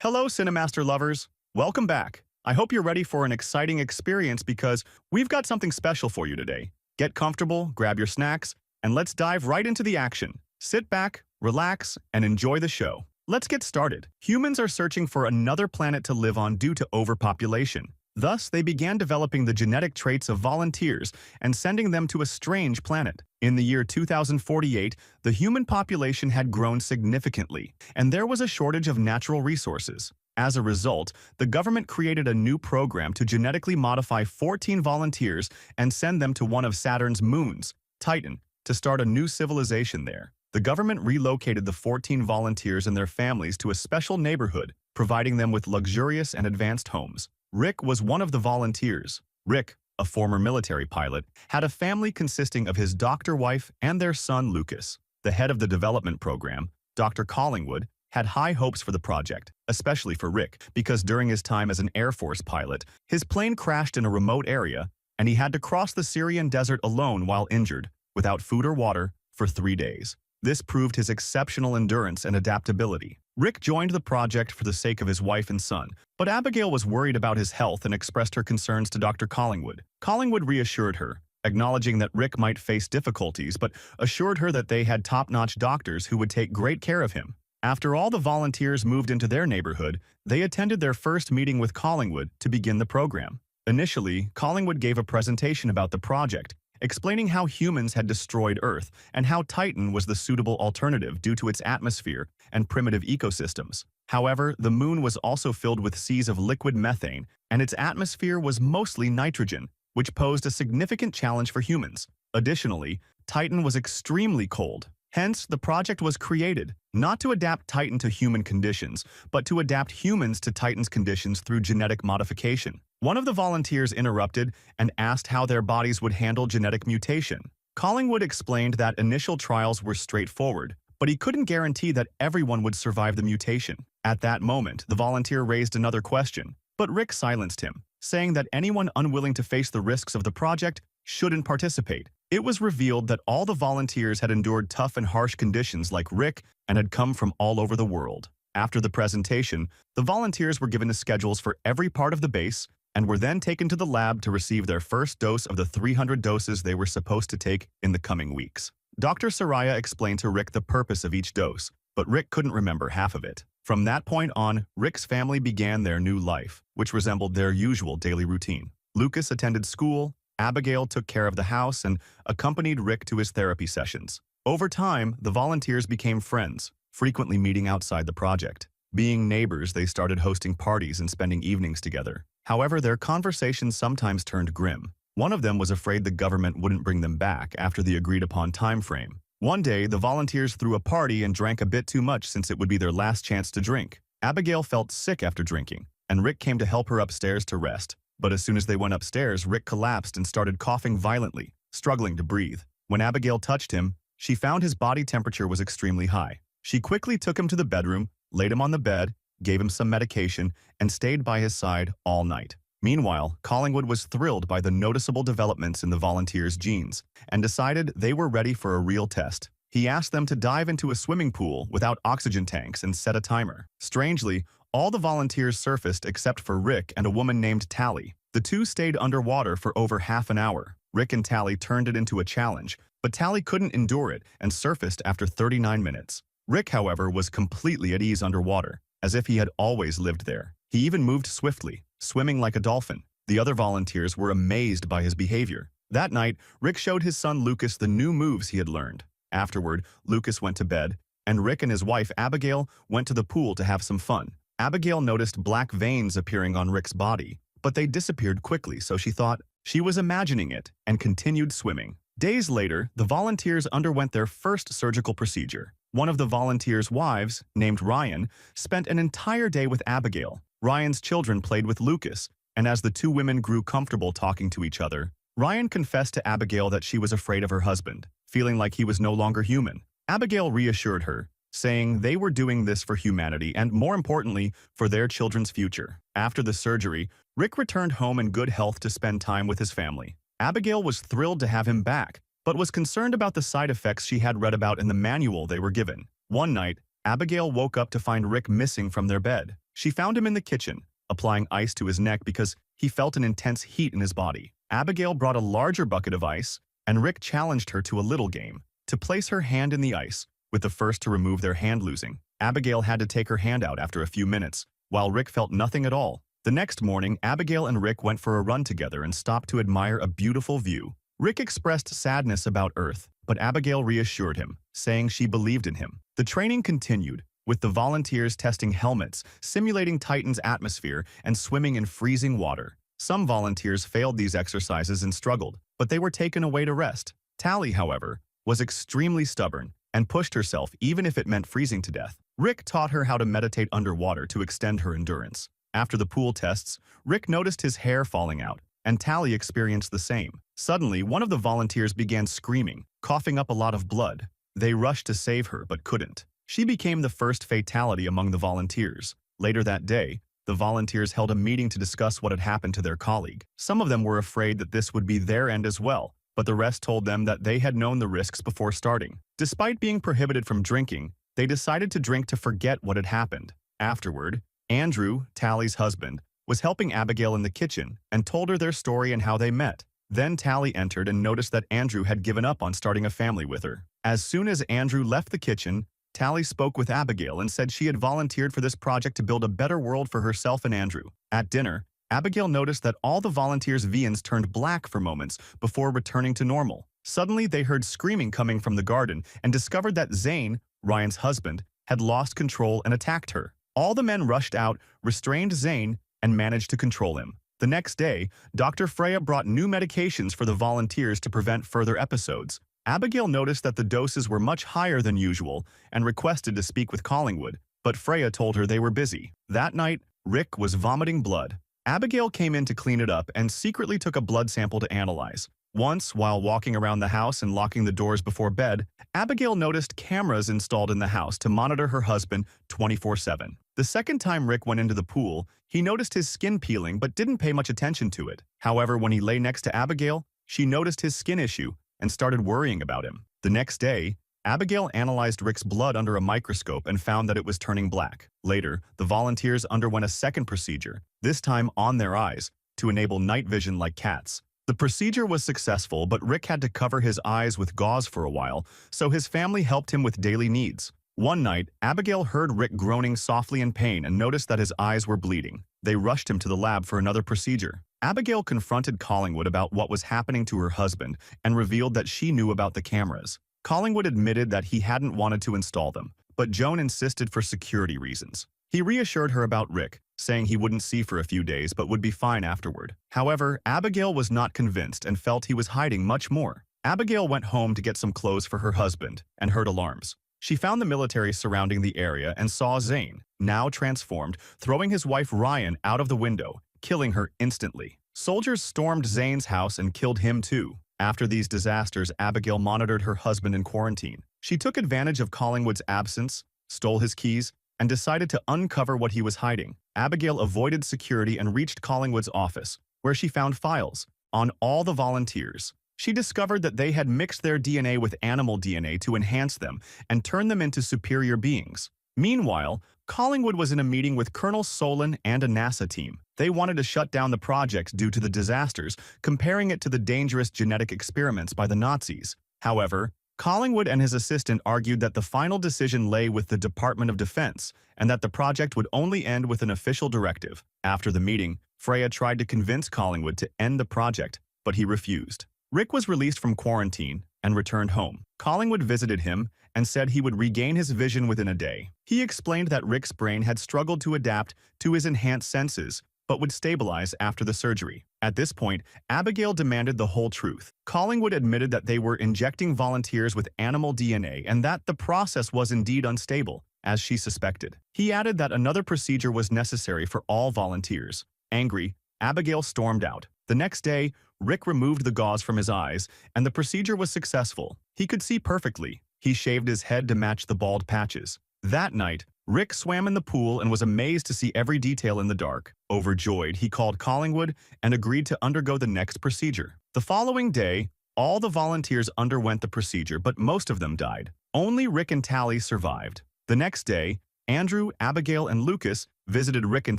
Hello, Cinemaster lovers. Welcome back. I hope you're ready for an exciting experience because we've got something special for you today. Get comfortable, grab your snacks, and let's dive right into the action. Sit back, relax, and enjoy the show. Let's get started. Humans are searching for another planet to live on due to overpopulation. Thus, they began developing the genetic traits of volunteers and sending them to a strange planet. In the year 2048, the human population had grown significantly, and there was a shortage of natural resources. As a result, the government created a new program to genetically modify 14 volunteers and send them to one of Saturn's moons, Titan, to start a new civilization there. The government relocated the 14 volunteers and their families to a special neighborhood, providing them with luxurious and advanced homes. Rick was one of the volunteers. Rick, a former military pilot, had a family consisting of his doctor wife and their son Lucas. The head of the development program, Dr. Collingwood, had high hopes for the project, especially for Rick, because during his time as an Air Force pilot, his plane crashed in a remote area, and he had to cross the Syrian desert alone while injured, without food or water, for 3 days. This proved his exceptional endurance and adaptability. Rick joined the project for the sake of his wife and son, but Abigail was worried about his health and expressed her concerns to Dr. Collingwood. Collingwood reassured her, acknowledging that Rick might face difficulties but assured her that they had top-notch doctors who would take great care of him. After all the volunteers moved into their neighborhood, they attended their first meeting with Collingwood to begin the program. Initially, Collingwood gave a presentation about the project, explaining how humans had destroyed Earth and how Titan was the suitable alternative due to its atmosphere and primitive ecosystems. However, the moon was also filled with seas of liquid methane, and its atmosphere was mostly nitrogen, which posed a significant challenge for humans. Additionally, Titan was extremely cold. Hence, the project was created, not to adapt Titan to human conditions, but to adapt humans to Titan's conditions through genetic modification. One of the volunteers interrupted and asked how their bodies would handle genetic mutation. Collingwood explained that initial trials were straightforward, but he couldn't guarantee that everyone would survive the mutation. At that moment, the volunteer raised another question, but Rick silenced him, saying that anyone unwilling to face the risks of the project shouldn't participate. It was revealed that all the volunteers had endured tough and harsh conditions like Rick and had come from all over the world. After the presentation, the volunteers were given the schedules for every part of the base and were then taken to the lab to receive their first dose of the 300 doses they were supposed to take in the coming weeks. Dr. Saraya explained to Rick the purpose of each dose, but Rick couldn't remember half of it. From that point on, Rick's family began their new life, which resembled their usual daily routine. Lucas attended school, Abigail took care of the house and accompanied Rick to his therapy sessions. Over time, the volunteers became friends, frequently meeting outside the project. Being neighbors, they started hosting parties and spending evenings together. However, their conversations sometimes turned grim. One of them was afraid the government wouldn't bring them back after the agreed-upon time frame. One day, the volunteers threw a party and drank a bit too much since it would be their last chance to drink. Abigail felt sick after drinking, and Rick came to help her upstairs to rest. But as soon as they went upstairs, Rick collapsed and started coughing violently, struggling to breathe. When Abigail touched him, she found his body temperature was extremely high. She quickly took him to the bedroom, laid him on the bed, gave him some medication, and stayed by his side all night. Meanwhile, Collingwood was thrilled by the noticeable developments in the volunteers' genes and decided they were ready for a real test. He asked them to dive into a swimming pool without oxygen tanks and set a timer. Strangely, all the volunteers surfaced except for Rick and a woman named Tally. The two stayed underwater for over half an hour. Rick and Tally turned it into a challenge, but Tally couldn't endure it and surfaced after 39 minutes. Rick, however, was completely at ease underwater, as if he had always lived there. He even moved swiftly, swimming like a dolphin. The other volunteers were amazed by his behavior. That night, Rick showed his son Lucas the new moves he had learned. Afterward, Lucas went to bed, and Rick and his wife Abigail went to the pool to have some fun. Abigail noticed black veins appearing on Rick's body, but they disappeared quickly, so she thought she was imagining it and continued swimming. Days later, the volunteers underwent their first surgical procedure. One of the volunteers' wives, named Ryan, spent an entire day with Abigail. Ryan's children played with Lucas, and as the two women grew comfortable talking to each other, Ryan confessed to Abigail that she was afraid of her husband, feeling like he was no longer human. Abigail reassured her, saying they were doing this for humanity and, more importantly, for their children's future. After the surgery, Rick returned home in good health to spend time with his family. Abigail was thrilled to have him back, but was concerned about the side effects she had read about in the manual they were given. One night, Abigail woke up to find Rick missing from their bed. She found him in the kitchen, applying ice to his neck because he felt an intense heat in his body. Abigail brought a larger bucket of ice, and Rick challenged her to a little game, to place her hand in the ice, with the first to remove their hand losing. Abigail had to take her hand out after a few minutes, while Rick felt nothing at all. The next morning, Abigail and Rick went for a run together and stopped to admire a beautiful view. Rick expressed sadness about Earth, but Abigail reassured him, saying she believed in him. The training continued, with the volunteers testing helmets, simulating Titan's atmosphere, and swimming in freezing water. Some volunteers failed these exercises and struggled, but they were taken away to rest. Tally, however, was extremely stubborn and pushed herself even if it meant freezing to death. Rick taught her how to meditate underwater to extend her endurance. After the pool tests, Rick noticed his hair falling out, and Tally experienced the same. Suddenly, one of the volunteers began screaming, coughing up a lot of blood. They rushed to save her, but couldn't. She became the first fatality among the volunteers. Later that day, the volunteers held a meeting to discuss what had happened to their colleague. Some of them were afraid that this would be their end as well, but the rest told them that they had known the risks before starting. Despite being prohibited from drinking, they decided to drink to forget what had happened. Afterward, Andrew, Tally's husband, was helping Abigail in the kitchen and told her their story and how they met. Then Tally entered and noticed that Andrew had given up on starting a family with her. As soon as Andrew left the kitchen, Tally spoke with Abigail and said she had volunteered for this project to build a better world for herself and Andrew. At dinner, Abigail noticed that all the volunteers' vians turned black for moments before returning to normal. Suddenly, they heard screaming coming from the garden and discovered that Zane, Ryan's husband, had lost control and attacked her. All the men rushed out, restrained Zane, and managed to control him. The next day, Dr. Freya brought new medications for the volunteers to prevent further episodes. Abigail noticed that the doses were much higher than usual and requested to speak with Collingwood, but Freya told her they were busy. That night, Rick was vomiting blood. Abigail came in to clean it up and secretly took a blood sample to analyze. Once, while walking around the house and locking the doors before bed, Abigail noticed cameras installed in the house to monitor her husband 24/7. The second time Rick went into the pool, he noticed his skin peeling but didn't pay much attention to it. However, when he lay next to Abigail, she noticed his skin issue and started worrying about him. The next day, Abigail analyzed Rick's blood under a microscope and found that it was turning black. Later, the volunteers underwent a second procedure, this time on their eyes, to enable night vision like cats. The procedure was successful, but Rick had to cover his eyes with gauze for a while, so his family helped him with daily needs. One night, Abigail heard Rick groaning softly in pain and noticed that his eyes were bleeding. They rushed him to the lab for another procedure. Abigail confronted Collingwood about what was happening to her husband and revealed that she knew about the cameras. Collingwood admitted that he hadn't wanted to install them, but Joan insisted for security reasons. He reassured her about Rick, saying he wouldn't see for a few days but would be fine afterward. However, Abigail was not convinced and felt he was hiding much more. Abigail went home to get some clothes for her husband and heard alarms. She found the military surrounding the area and saw Zane, now transformed, throwing his wife Ryan out of the window, killing her instantly. Soldiers stormed Zane's house and killed him too. After these disasters, Abigail monitored her husband in quarantine. She took advantage of Collingwood's absence, stole his keys, and decided to uncover what he was hiding. Abigail avoided security and reached Collingwood's office, where she found files on all the volunteers. She discovered that they had mixed their DNA with animal DNA to enhance them and turn them into superior beings. Meanwhile, Collingwood was in a meeting with Colonel Solon and a NASA team. They wanted to shut down the project due to the disasters, comparing it to the dangerous genetic experiments by the Nazis. However, Collingwood and his assistant argued that the final decision lay with the Department of Defense and that the project would only end with an official directive. After the meeting, Freya tried to convince Collingwood to end the project, but he refused. Rick was released from quarantine and returned home. Collingwood visited him and said he would regain his vision within a day. He explained that Rick's brain had struggled to adapt to his enhanced senses, but would stabilize after the surgery. At this point, Abigail demanded the whole truth. Collingwood admitted that they were injecting volunteers with animal DNA and that the process was indeed unstable, as she suspected. He added that another procedure was necessary for all volunteers. Angry, Abigail stormed out. The next day, Rick removed the gauze from his eyes, and the procedure was successful. He could see perfectly. He shaved his head to match the bald patches. That night, Rick swam in the pool and was amazed to see every detail in the dark. Overjoyed, he called Collingwood and agreed to undergo the next procedure. The following day, all the volunteers underwent the procedure, but most of them died. Only Rick and Tally survived. The next day, Andrew, Abigail, and Lucas visited Rick and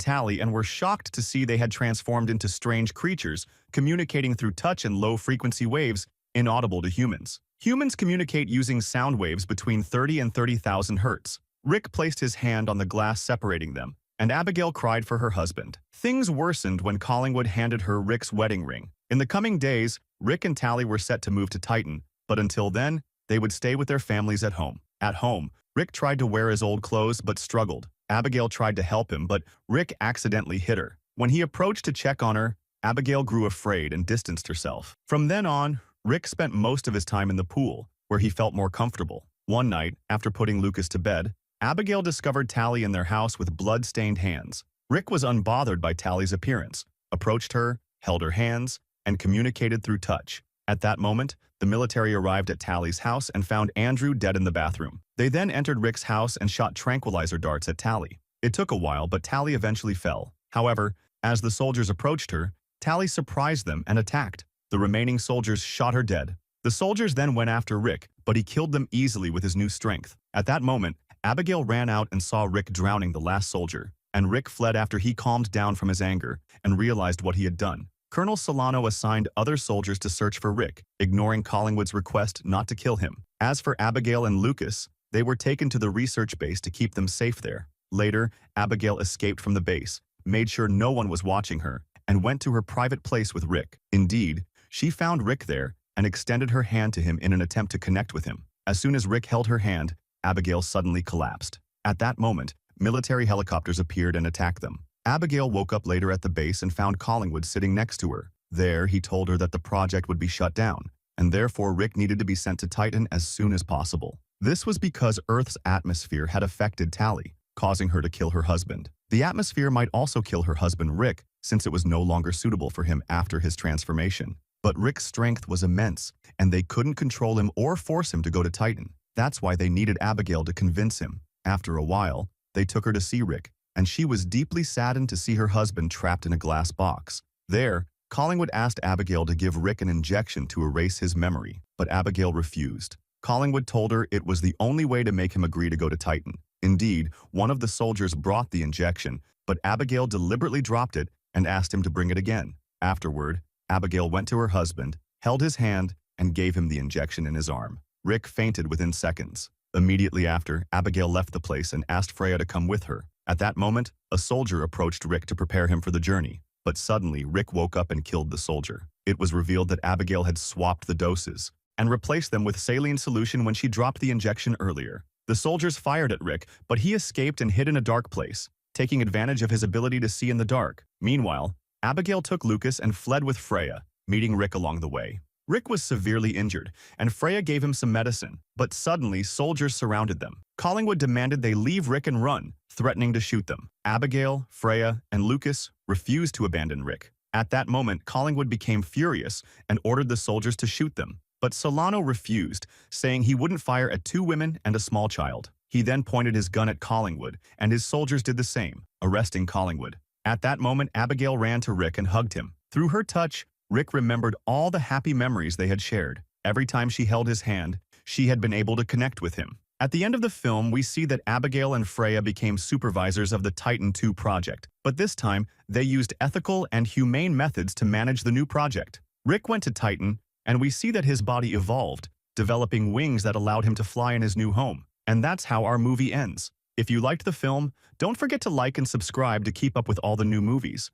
Tally and were shocked to see they had transformed into strange creatures, communicating through touch and low-frequency waves inaudible to humans. Humans communicate using sound waves between 30 and 30,000 hertz. Rick placed his hand on the glass separating them, and Abigail cried for her husband. Things worsened when Collingwood handed her Rick's wedding ring. In the coming days, Rick and Tally were set to move to Titan, but until then, they would stay with their families at home. At home, Rick tried to wear his old clothes but struggled. Abigail tried to help him, but Rick accidentally hit her. When he approached to check on her, Abigail grew afraid and distanced herself. From then on, Rick spent most of his time in the pool, where he felt more comfortable. One night, after putting Lucas to bed, Abigail discovered Tally in their house with blood-stained hands. Rick was unbothered by Tally's appearance, approached her, held her hands, and communicated through touch. At that moment, the military arrived at Tally's house and found Andrew dead in the bathroom. They then entered Rick's house and shot tranquilizer darts at Tally. It took a while, but Tally eventually fell. However, as the soldiers approached her, Tally surprised them and attacked. The remaining soldiers shot her dead. The soldiers then went after Rick, but he killed them easily with his new strength. At that moment, Abigail ran out and saw Rick drowning the last soldier, and Rick fled after he calmed down from his anger and realized what he had done. Colonel Solano assigned other soldiers to search for Rick, ignoring Collingwood's request not to kill him. As for Abigail and Lucas, they were taken to the research base to keep them safe there. Later, Abigail escaped from the base, made sure no one was watching her, and went to her private place with Rick. Indeed, she found Rick there and extended her hand to him in an attempt to connect with him. As soon as Rick held her hand, Abigail suddenly collapsed. At that moment, military helicopters appeared and attacked them. Abigail woke up later at the base and found Collingwood sitting next to her. There, he told her that the project would be shut down, and therefore Rick needed to be sent to Titan as soon as possible. This was because Earth's atmosphere had affected Tally, causing her to kill her husband. The atmosphere might also kill her husband Rick, since it was no longer suitable for him after his transformation. But Rick's strength was immense, and they couldn't control him or force him to go to Titan. That's why they needed Abigail to convince him. After a while, they took her to see Rick, and she was deeply saddened to see her husband trapped in a glass box. There, Collingwood asked Abigail to give Rick an injection to erase his memory, but Abigail refused. Collingwood told her it was the only way to make him agree to go to Titan. Indeed, one of the soldiers brought the injection, but Abigail deliberately dropped it and asked him to bring it again. Afterward, Abigail went to her husband, held his hand, and gave him the injection in his arm. Rick fainted within seconds. Immediately after, Abigail left the place and asked Freya to come with her. At that moment, a soldier approached Rick to prepare him for the journey. But suddenly, Rick woke up and killed the soldier. It was revealed that Abigail had swapped the doses and replaced them with saline solution when she dropped the injection earlier. The soldiers fired at Rick, but he escaped and hid in a dark place, taking advantage of his ability to see in the dark. Meanwhile, Abigail took Lucas and fled with Freya, meeting Rick along the way. Rick was severely injured, and Freya gave him some medicine, but suddenly soldiers surrounded them. Collingwood demanded they leave Rick and run, threatening to shoot them. Abigail, Freya, and Lucas refused to abandon Rick. At that moment, Collingwood became furious and ordered the soldiers to shoot them. But Solano refused, saying he wouldn't fire at 2 women and a small child. He then pointed his gun at Collingwood, and his soldiers did the same, arresting Collingwood. At that moment, Abigail ran to Rick and hugged him. Through her touch, Rick remembered all the happy memories they had shared. Every time she held his hand, she had been able to connect with him. At the end of the film, we see that Abigail and Freya became supervisors of the Titan II project, but this time, they used ethical and humane methods to manage the new project. Rick went to Titan, and we see that his body evolved, developing wings that allowed him to fly in his new home. And that's how our movie ends. If you liked the film, don't forget to like and subscribe to keep up with all the new movies.